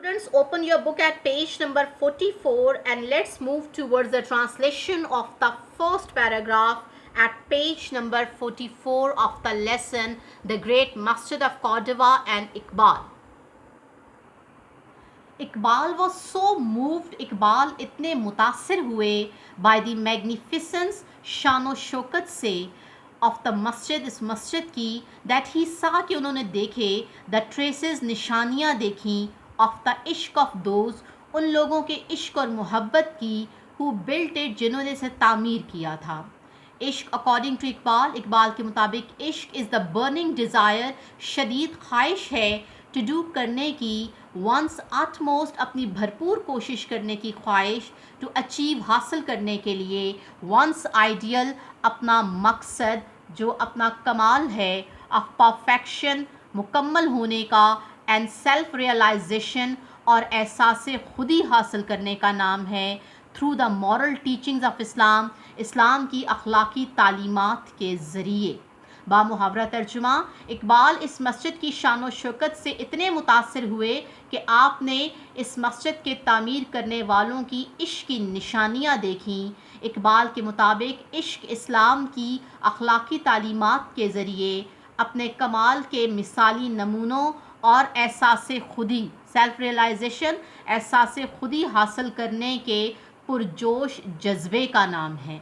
Students, open your book at page number 44 and let's move towards the translation of the first paragraph at page number 44 of the lesson, The Great Masjid of Cordoba and Iqbal. Iqbal was so moved, Iqbal इतने मुतासिर हुए by the magnificence, शान शौकत से of the masjid, इस मस्जिद की, that he saw कि उन्होंने देखे the traces, निशानियाँ देखीं of the इश्क of those, उन लोगों के इश्क और मोहब्बत की who built it, जिन्होंने इसे तामीर किया था. इश्क अकॉर्डिंग टू इकबाल के मुताबिक इश्क इज़ द बर्निंग डिज़ायर, शदीद ख्वाहिश है टू डू करने की, वंस आटमोस्ट अपनी भरपूर कोशिश करने की ख्वाहिश, टू अचीव हासिल करने के लिए, वंस आइडियल अपना मकसद जो अपना कमाल है, ऑफ परफेक्शन मुकम्मल होने का, एंड सेल्फ रियलाइजेशन और एहसास खुदी हासिल करने का नाम है, through the moral teachings of Islam, इस्लाम की अखलाकी तालीमात के ज़रिए. बामुहावरा तर्जुमा, इकबाल इस मस्जिद की शान व शौकत से इतने मुतासिर हुए कि आपने इस मस्जिद के तामीर करने वालों की इश्क की निशानियाँ देखीं. इकबाल के मुताबिक इश्क इस्लाम की अखलाकी तालीमात के ज़रिए अपने कमाल के मिसाली नमूनों और एहसास खुदी, सेल्फ रियलाइजेशन, एहसास खुदी हासिल करने के पुरजोश जज्बे का नाम है.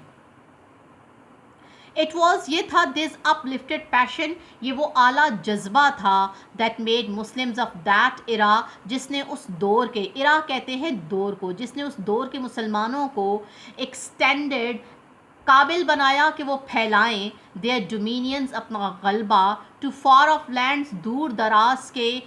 इट वॉज, ये था, दिस अपलिफ्टेड पैशन, ये वो आला जज्बा था, that made Muslims of that era, जिसने उस दौर के, इरा कहते हैं दौर को, जिसने उस दौर के मुसलमानों को एक्सटेंडेड, काबिल बनाया कि वो फैलाएं देयर डोमिनियंस, अपना गलबा, टू फार ऑफ लैंड्स, दूर दराज के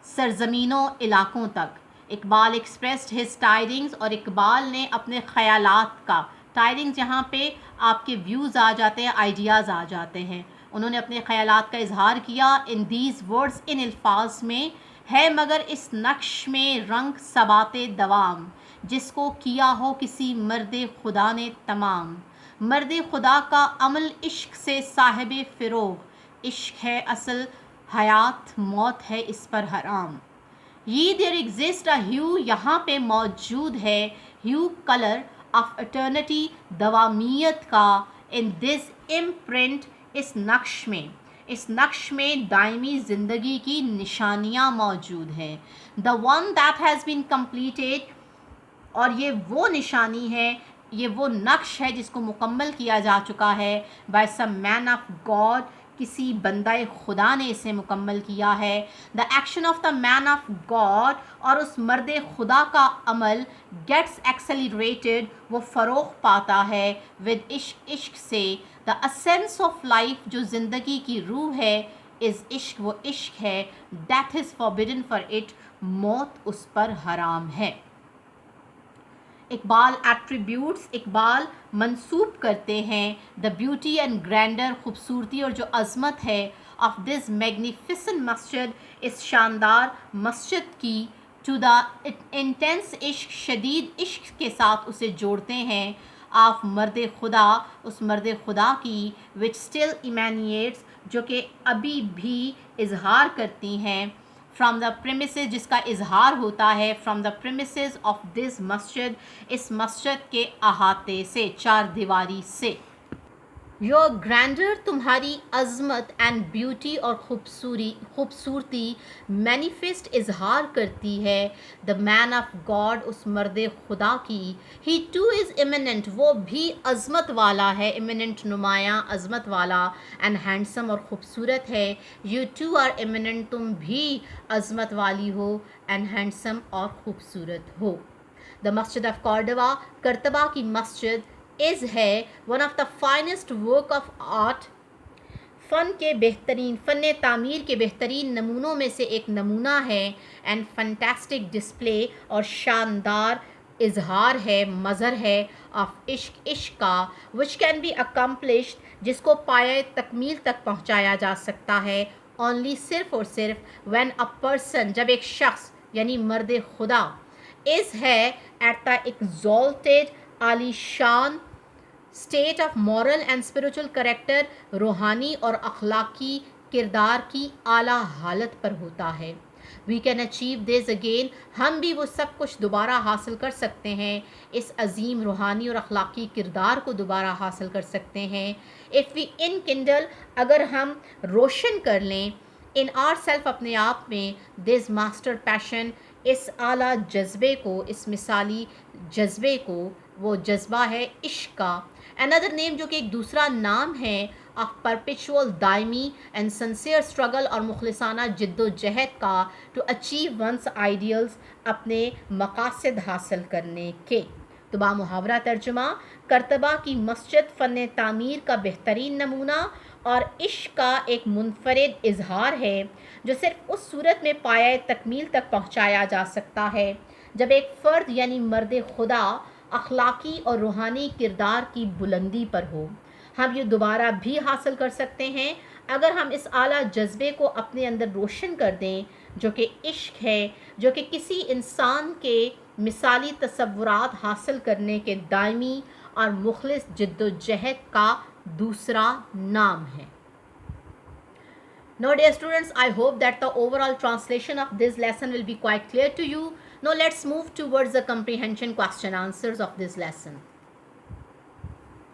सरजमीनों इलाकों तक. इकबाल एक्सप्रेस्ड हिज टायरिंग्स, और इकबाल ने अपने ख़यालात का, टायरिंग्स यहाँ पे आपके व्यूज़ आ जाते हैं, आइडियाज़ आ जाते हैं, उन्होंने अपने ख़यालात का इजहार किया इन दीज वर्ड्स, इन अल्फाज में, है मगर इस नक्श में रंग सबाते दवाम, जिसको किया हो किसी मर्द खुदा ने तमाम. मर्द खुदा का अमल इश्क से साहिब फ़िरोग, इश्क है असल हयात, मौत है इस पर हराम. ये देयर एग्जिस्ट अ ह्यू, यहाँ पे मौजूद है ह्यू, कलर ऑफ एटर्निटी, दवामियत का, इन दिस इम्प्रिंट, इस नक्श में, इस नक्श में दायमी ज़िंदगी की निशानियाँ मौजूद हैं. The one that has been completed, और ये वो निशानी है, ये वो नक्श है जिसको मुकम्मल किया जा चुका है, by some man of God, किसी बंदा खुदा ने इसे मुकम्मल किया है. The action of the man of God, और उस मर्द खुदा का अमल, गेट्स एक्सेलरेटेड, वो फ़रोग़ पाता है, विद इश्क, इश्क से. द असेंस ऑफ लाइफ, जो ज़िंदगी की रूह है, इज़ इश्क, वो इश्क है, that is forbidden for it, मौत उस पर हराम है. इकबाल एट्रीब्यूट्स, इकबाल मंसूब करते हैं द ब्यूटी एंड ग्रैंडर, खूबसूरती और जो अज़मत है, ऑफ दिस मैग्निफिसेंट मस्जिद, इस शानदार मस्जिद की, टू द इंटेंस इश्क, शदीद इश्क के साथ उसे जोड़ते हैं, ऑफ मर्द खुदा, उस मर्द खुदा की, विच स्टिल इमेनिएट्स, जो कि अभी भी इजहार करती हैं, फ्राम द प्रेमिसेस, जिसका इजहार होता है, from the premises of this मस्जिद, इस मस्जिद के अहाते से, चार दीवारी से. योर ग्रैंडर, तुम्हारी अज़मत, एंड ब्यूटी, और खूबसूरती मैनिफेस्ट, इजहार करती है, द मैन ऑफ गॉड, उस मर्द खुदा की, ही टू इज़ इमिनेंट, वो भी अज़मत वाला है, इमिनेंट नुमायाँ, अज़मत वाला, एंड हैंडसम, और ख़ूबसूरत है, यू टू आर इमिनेंट, तुम भी अज़मत वाली हो, एंड हैंडसम, और ख़ूबसूरत हो. द मस्जिद ऑफ कॉर्डोबा, करतबा की मस्जिद, इज़ है one of the finest work of art, फ़न के बेहतरीन, फ़न तामीर के बेहतरीन नमूनों में से एक नमूना है, एंड फंटास्टिक डिस्प्ले, और शानदार इजहार है, मज़हर है, ऑफ इश्क, इश्क का, विच कैन बी अकम्पलिश्ड, जिसको पाए तकमील तक पहुँचाया जा सकता है, ओनली, सिर्फ़ और सिर्फ, व्हेन अ पर्सन, जब एक शख्स, यानी मर्द खुदा, इज़ है एट द एक्सॉल्टेड, आलीशान state of moral and spiritual character, रूहानी और अखलाकी किरदार की आला हालत पर होता है. We can achieve this again. ہم بھی وہ سب کچھ دوبارہ حاصل کر سکتے ہیں، اس عظیم روحانی اور اخلاقی کردار کو دوبارہ حاصل کر سکتے ہیں. If we enkindle، اگر ہم روشن کر لیں in ourself، اپنے آپ میں this master passion، اس اعلیٰ جذبے کو، اس مثالی جذبے کو، وہ جذبہ ہے عشق کا. another name، جو کہ ایک دوسرا نام ہے آف perpetual دائمی اینڈ sincere struggle، اور مخلصانہ جد و جہد کا ٹو اچیو ونس آئیڈیلز، اپنے مقاصد حاصل کرنے کے. تو بامحاورہ ترجمہ، کرتبہ کی مسجد فن تعمیر کا بہترین نمونہ اور عشق کا ایک منفرد اظہار ہے جو صرف اس صورت میں پایۂ تکمیل تک پہنچایا جا سکتا ہے جب ایک فرد یعنی مرد خدا اخلاقی اور روحانی کردار کی بلندی پر ہو. ہم یہ دوبارہ بھی حاصل کر سکتے ہیں اگر ہم اس اعلیٰ جذبے کو اپنے اندر روشن کر دیں جو کہ عشق ہے، جو کہ کسی انسان کے مثالی تصورات حاصل کرنے کے دائمی اور مخلص جد و جہد کا دوسرا نام ہے. Now dear students, I hope that the overall translation of this lesson will be quite clear to you. Now let's move towards the comprehension question answers of this lesson.